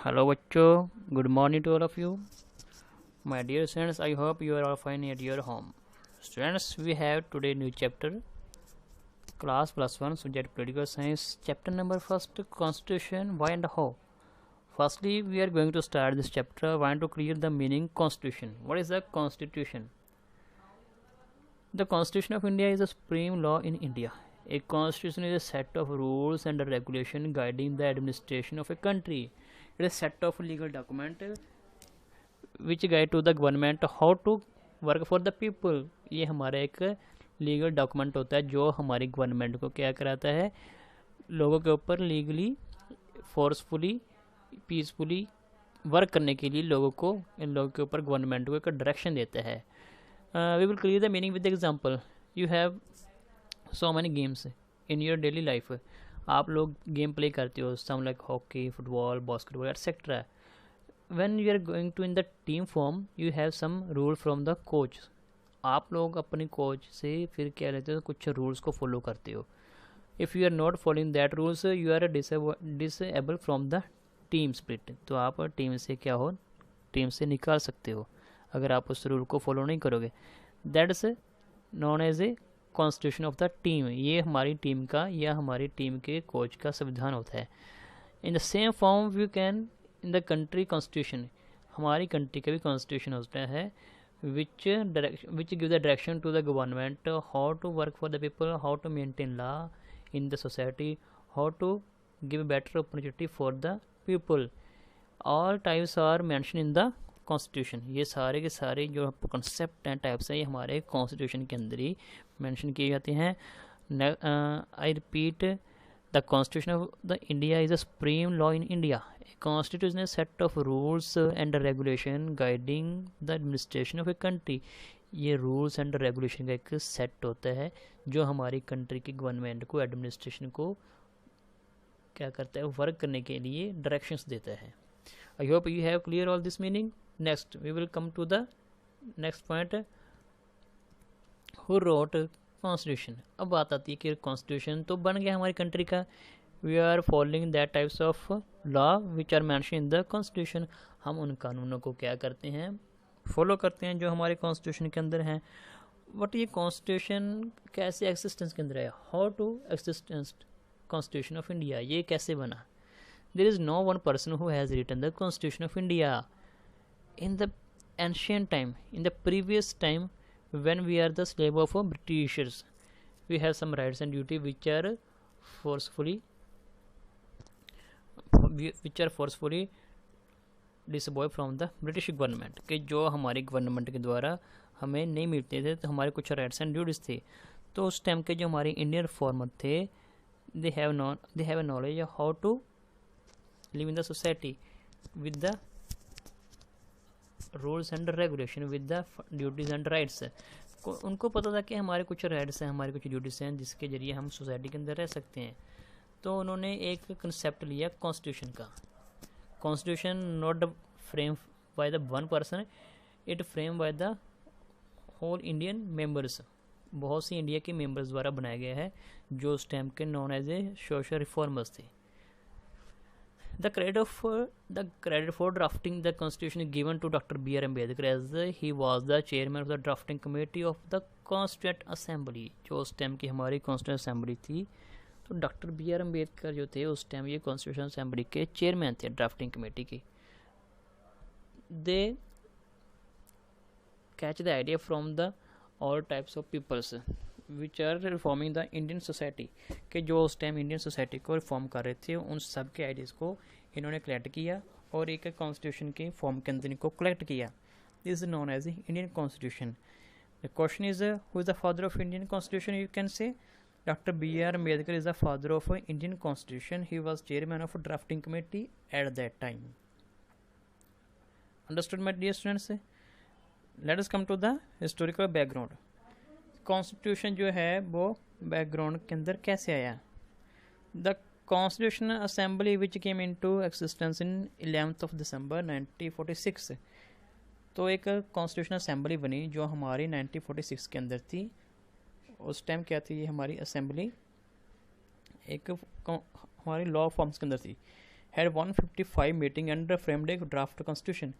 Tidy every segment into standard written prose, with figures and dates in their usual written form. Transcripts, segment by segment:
Hello बच्चों, good morning to all of you. My dear students, I hope you are all fine at your home. Students, we have today new chapter, class +1 subject political science, chapter number first, constitution, why and how. Firstly, we are going to start this chapter. I want to clear the meaning constitution. What is the constitution? The Constitution of India is a supreme law in India. A constitution is a set of rules and regulation guiding the administration of a country. It is a set of legal document which guide to the government how to work for the people. ये हमारा एक legal document होता है जो हमारी government को क्या कराता है, लोगों के ऊपर लीगली फोर्सफुली पीसफुली वर्क करने के लिए लोगों को, इन लोगों के ऊपर गवर्नमेंट को एक डायरेक्शन देता है. We will clear the meaning with the example. You have so many games in your daily life. आप लोग गेम प्ले करते हो, some like hockey, football, basketball, etc. When you are going to in the team form, you have some rule from the coach. आप लोग अपने coach से फिर क्या रहते हो, कुछ रूल्स को फॉलो करते हो. If you are not following that rules, you are disabled from the team spirit. तो आप टीम से क्या हो, टीम से निकाल सकते हो अगर आप उस रूल को फॉलो नहीं करोगे. That is known as a constitution of the team. ये हमारी टीम का या हमारी टीम के कोच का संविधान होता है. In the same form you can in the country constitution. हमारी कंट्री का भी कॉन्स्टिट्यूशन होता है which give the direction to the government how to work for the people, how to maintain law in the society, how to give better opportunity for the people. All types are mentioned in the constitution. ये सारे के सारे जो concept हैं, types हैं, ये हमारे constitution के अंदर ही मेंशन किए जाते हैं. I repeat, the constitution of the India is a supreme law in India. Constitution is set of rules and regulation guiding the administration of a country. ये रूल्स एंड रेगुलेशन का एक set होता है जो हमारी कंट्री की government को, administration को क्या करता है, वर्क करने के लिए डायरेक्शंस देता है. I hope you have clear all this meaning. Next, we will come to the next point. Who wrote Constitution? अब बात आती है कि Constitution तो बन गया हमारी कंट्री का. We are following that types of law which are mentioned in the Constitution. हम उन कानूनों को क्या करते हैं, फॉलो करते हैं जो हमारे कॉन्स्टिट्यूशन के अंदर हैं. बट ये कॉन्स्टिट्यूशन कैसे एग्जिस्टेंस के अंदर है, how to existence constitution of India, ये कैसे बना. There is no one person who has written the Constitution of India. In the ancient time, in the previous time, when we are the slave of Britishers, we have some rights and duty which are forcefully disavowed from the British government. कि जो हमारी government के द्वारा हमें नहीं मिलते थे, तो हमारे कुछ राइट्स एंड ड्यूटीज थे. तो उस टाइम के जो हमारे इंडियन रिफॉर्मर थे, they have a knowledge of how to live in the society with the rules and regulation, with the duties and rights. उनको पता था कि हमारे कुछ राइट्स हैं, हमारे कुछ ड्यूटीज हैं जिसके जरिए हम सोसाइटी के अंदर रह सकते हैं. तो उन्होंने एक कंसेप्ट लिया कॉन्स्टिट्यूशन का. Constitution not frame by the one person, it frame by the whole Indian members. बहुत सी इंडिया के मेंबर्स द्वारा बनाया गया है जो उस टाइम के known as a social reformers थे. The credit for drafting the constitution is given to Dr. B.R. Ambedkar as he was the chairman of the drafting committee of the Constituent Assembly. जो उस time की हमारी Constituent Assembly थी, तो doctor B R Ambedkar जो थे उस time ये Constituent Assembly के चेयरमैन थे ड्राफ्टिंग कमेटी के. They catch the idea from the all types of peoples which are reforming the Indian society. कि जो उस टाइम इंडियन सोसाइटी को रिफॉर्म कर रहे थे, उन सब के आइडियाज़ को इन्होंने कलेक्ट किया और एक कॉन्स्टिट्यूशन के फॉर्म के अंदर इनको कलेक्ट किया. This is known as Indian constitution. The question is who is the father of Indian constitution. You can say doctor B R Ambedkar is the father of Indian constitution. He was chairman of drafting committee at that time. Understood my dear students. Let us come to the historical background. Constitution जो है वो background के अंदर कैसे आया. The constitutional assembly which came into existence in 11th of December 1946. तो एक constitutional assembly बनी जो हमारी 1946 के अंदर थी. उस टाइम क्या थी ये हमारी असेंबली, एक हमारी लॉ फॉर्म्स के अंदर थी. Had 155 meeting and framed A draft constitution.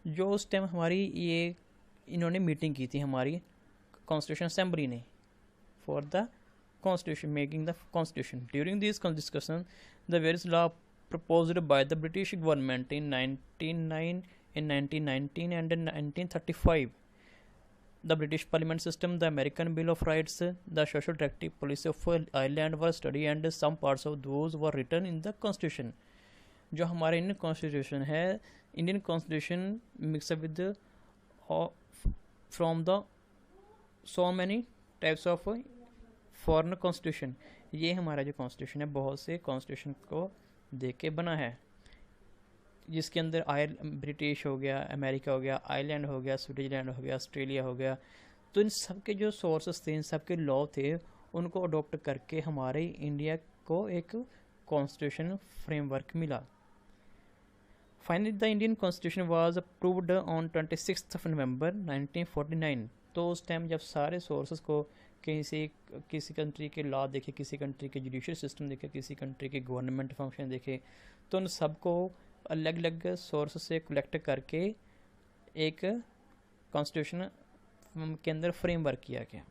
जो उस टाइम हमारी ये इन्होंने मीटिंग की थी हमारी कॉन्स्टिट्यूशन असेंबली ने for the constitution, making the constitution. During these discussions, the various law proposed by the British government in 1919 and in 1935, the British Parliament system, the American Bill of Rights, the social directive policy of Ireland were studied and some parts of those were written in the constitution. जो हमारे Indian constitution है, Indian constitution mix up with from the so many types of foreign constitution. ये हमारा जो constitution है बहुत से constitution को देख के बना है, जिसके अंदर ब्रिटिश हो गया, अमेरिका हो गया, आयरलैंड हो गया, स्विट्ज़रलैंड हो गया, ऑस्ट्रेलिया हो गया। तो इन सब के जो सोर्सेस थे, इन सब के लॉ थे, उनको अडोप्ट करके हमारे इंडिया को एक कॉन्स्टिट्यूशन फ्रेमवर्क मिला। Finally the Indian constitution was approved on 26 नवंबर 1949। तो उस टाइम जब सारे सोर्सेस को किसी कंट्री के लॉ देखे, किसी कंट्री के जुडिशियल सिस्टम देखे, किसी कंट्री के गवर्नमेंट फंक्शन देखे, तो उन सबको अलग अलग सोर्स से कलेक्ट करके एक कॉन्स्टिट्यूशन के अंदर फ्रेमवर्क किया गया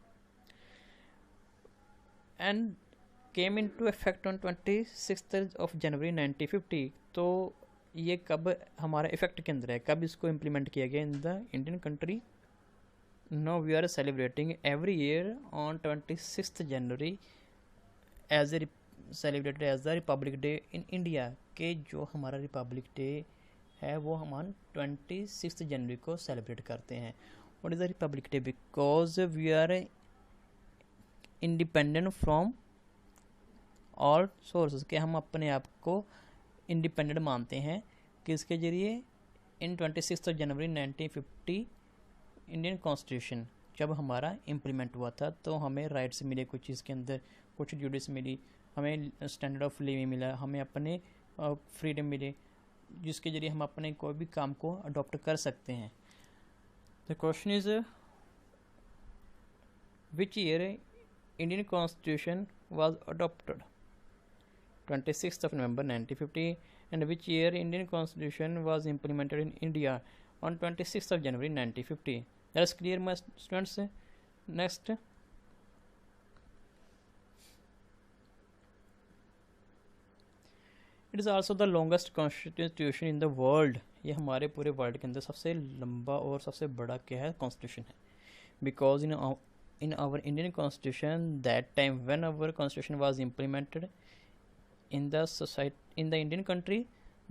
and came into effect on 26 January 1950। तो ये कब हमारा इफेक्ट के अंदर है, कब इसको इम्प्लीमेंट किया गया in the Indian country? Now we are celebrating every year on 26th January as a celebrated as the Republic Day in India। के जो हमारा रिपब्लिक डे है वो हम 26 जनवरी को सेलिब्रेट करते हैं। What is the Republic Day? Because we are independent from all sources, के हम अपने आप को इंडिपेंडेंट मानते हैं। किसके जरिए? इन 26 जनवरी 1950 इंडियन कॉन्स्टिट्यूशन जब हमारा इम्प्लीमेंट हुआ था, तो हमें राइट्स मिले कुछ चीज़ के अंदर, कुछ ड्यूटीज मिली, हमें स्टैंडर्ड ऑफ लिविंग मिला, हमें अपने फ्रीडम मिले, जिसके जरिए हम अपने कोई भी काम को अडॉप्ट कर सकते हैं। The question is which year Indian constitution was adopted? 26 November 1950। And which year Indian constitution was implemented in India? On 26 January 1950. That's clear, my students. Next, it is also the longest constitution in the world। ये हमारे पूरे world के अंदर सबसे लंबा और सबसे बड़ा क्या है? कॉन्स्टिट्यूशन है। Because in our Indian constitution that time when our constitution was implemented in the society in the Indian country,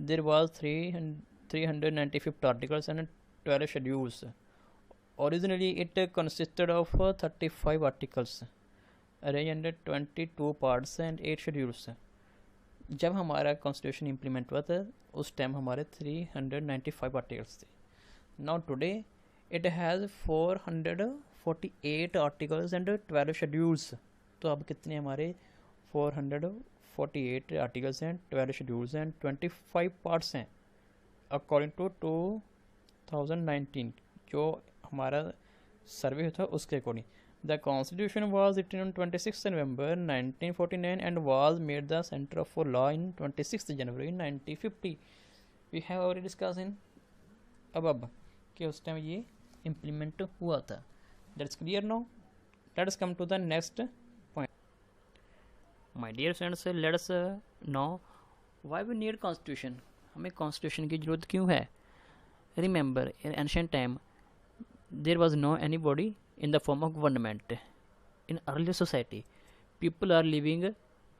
there was 395 articles and 12 schedules. Originally it consisted of 35 articles arranged under 22 parts and 8 schedules। जब हमारा constitution implement हुआ था उस time हमारे 395 articles थे। Now today it has 448 articles and 12 schedules. तो अब कितने हमारे 448 articles and 12 schedules and 25 parts हैं अकॉर्डिंग टू 2019 जो हमारा सर्वे था उसके according. The Constitution was written on 26 November 1949 and was made the center for law in 26 January 1950। We have already discussed in above कि उस टाइम ये implement हुआ था। That's clear now। Let us come to the next point। My dear friends, let us know why we need Constitution। हमें Constitution की जरूरत क्यों है? Remember, in ancient time there was no anybody in the form of government। in early society people are living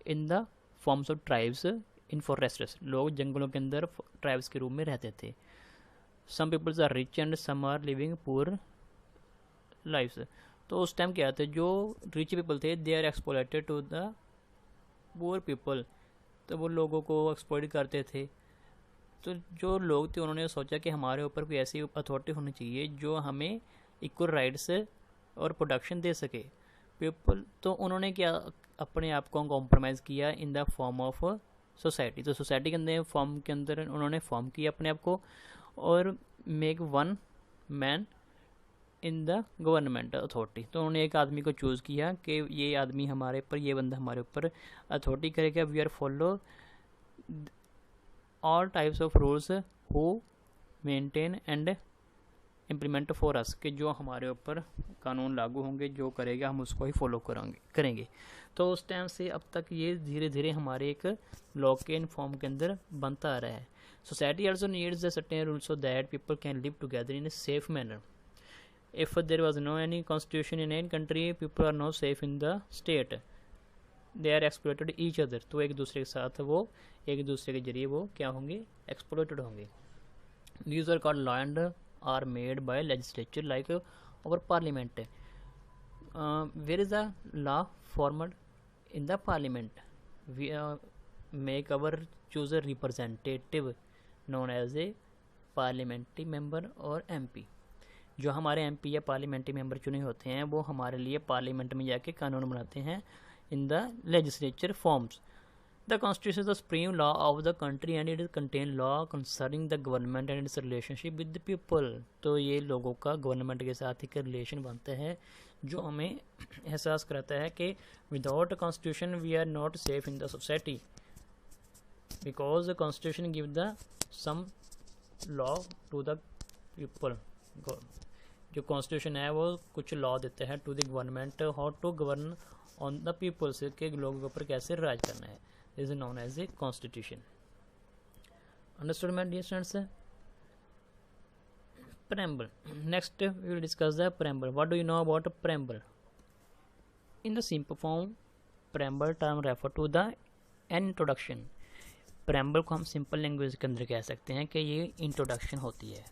in the forms of tribes in forests। लोग जंगलों के अंदर tribes के रूप में रहते थे। some people are rich and some are living poor lives। तो उस टाइम क्या थे, जो रिच पीपल थे they are exploited to the poor people, तो वो लोगों को एक्सप्लॉइट करते थे। तो जो लोग थे उन्होंने सोचा कि हमारे ऊपर कोई ऐसी अथॉरिटी होनी चाहिए जो हमें इक्वल राइट्स और प्रोडक्शन दे सके पीपल। तो उन्होंने क्या अपने आप को कॉम्प्रोमाइज़ किया in the form of society. तो सोसाइटी के अंदर फॉर्म के अंदर उन्होंने फॉर्म किया अपने आप को और make one man in the government authority. तो उन्होंने एक आदमी को चूज़ किया कि ये आदमी हमारे ऊपर, ये बंदा हमारे ऊपर अथॉरिटी करेगा। We are follow all types of rules who maintain and implement for us, कि जो हमारे ऊपर कानून लागू होंगे, जो करेगा हम उसको ही फॉलो करेंगे। तो उस टाइम से अब तक ये धीरे धीरे हमारे एक लॉ के इन फॉर्म के अंदर बनता आ रहा है। Society also needs a certain rules so that people can live together in a safe manner. If there was no any constitution in any country, people are not safe in the state, they are exploited each other. तो एक दूसरे के साथ वो एक दूसरे के जरिए वो क्या होंगे, एक्सप्लॉइटेड होंगे। These are called law and are made by legislature like our parliament. Where is the law formed? In the parliament. We make our choose a representative known as a parliamentary member और MP। जो हमारे MP या parliamentary member चुने होते हैं वो हमारे लिए पार्लियामेंट में जाके कानून बनाते हैं in the legislature forms. The Constitution is the supreme law of the country and it contains law concerning the government and its relationship with the people। तो ये लोगों का गवर्नमेंट के साथ एक रिलेशन बनता है जो हमें एहसास कराता है कि without constitution we are not safe in the society, because the constitution give the some law to the people. जो कॉन्स्टिट्यूशन है वो कुछ लॉ देता है to the government how to govern on the peoples, के लोगों के ऊपर कैसे राज करना है। is known as a constitution. Understood my dear students? Preamble. Next we will discuss the preamble. What do you know about preamble? In the simple form, preamble term refer to the introduction. preamble को हम simple language के अंदर कह सकते हैं कि ये introduction होती है।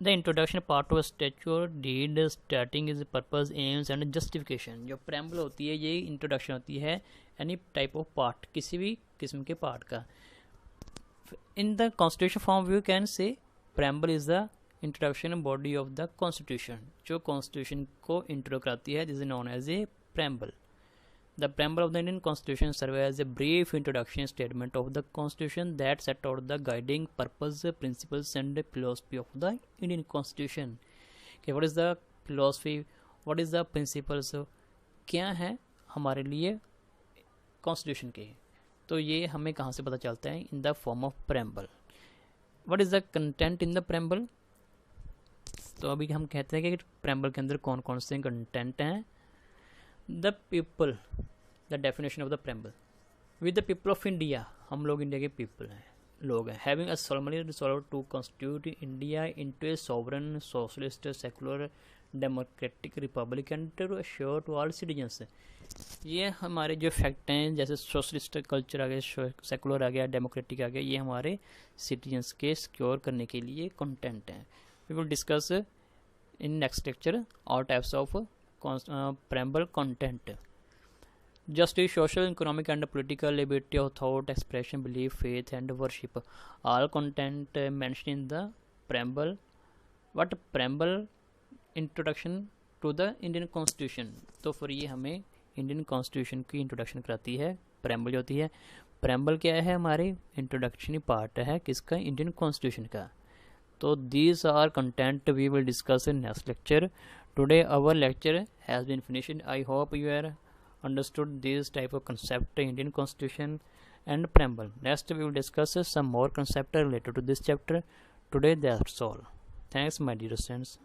The introduction part of statute deed starting is purpose aims and justification. जो preamble होती है ये इंट्रोडक्शन होती है एनी टाइप ऑफ पार्ट, किसी भी किस्म के पार्ट का। In the constitution form you can say preamble is the introduction body of the constitution. जो कॉन्स्टिट्यूशन को इंट्रो कराती है this is known as a preamble. The preamble of the Indian Constitution serves as a brief introduction statement of the Constitution that set out the guiding purpose, principles, and philosophy of the Indian Constitution. Okay, what is the philosophy? What is the principles? क्या है हमारे लिए constitution के, तो ये हमें कहाँ से पता चलता है? In the form of preamble. What is the content in the preamble? तो अभी हम कहते हैं कि preamble के अंदर कौन कौन से कंटेंट हैं। The people, the definition of the preamble, with the people of India, हम लोग इंडिया के पीपल हैं, लोग हैं। Having a solemnly resolved to constitute India into a sovereign socialist secular democratic republic and to assure to all citizens. ये हमारे जो fact हैं, जैसे सोशलिस्ट कल्चर आ गया, सेकुलर आ गया, डेमोक्रेटिक आ गया, ये हमारे सिटीजन्स के सिक्योर करने के लिए कंटेंट हैं। We will discuss in next lecture all types of preamble content. Justice, social, economic and political liberty of thought, expression, belief, faith and worship, all content mentioned in the preamble. What preamble? Introduction to the Indian Constitution. तो फिर ये हमें Indian constitution की introduction कराती है, preamble जो होती है। preamble क्या है? हमारे इंट्रोडक्शनी पार्ट है किसका? इंडियन कॉन्स्टिट्यूशन का। तो these are content we will discuss in next lecture. Today our lecture has been finished. I hope you have understood this type of concept, Indian Constitution and preamble. Next we will discuss some more concept related to this chapter. Today that's all. Thanks my dear students.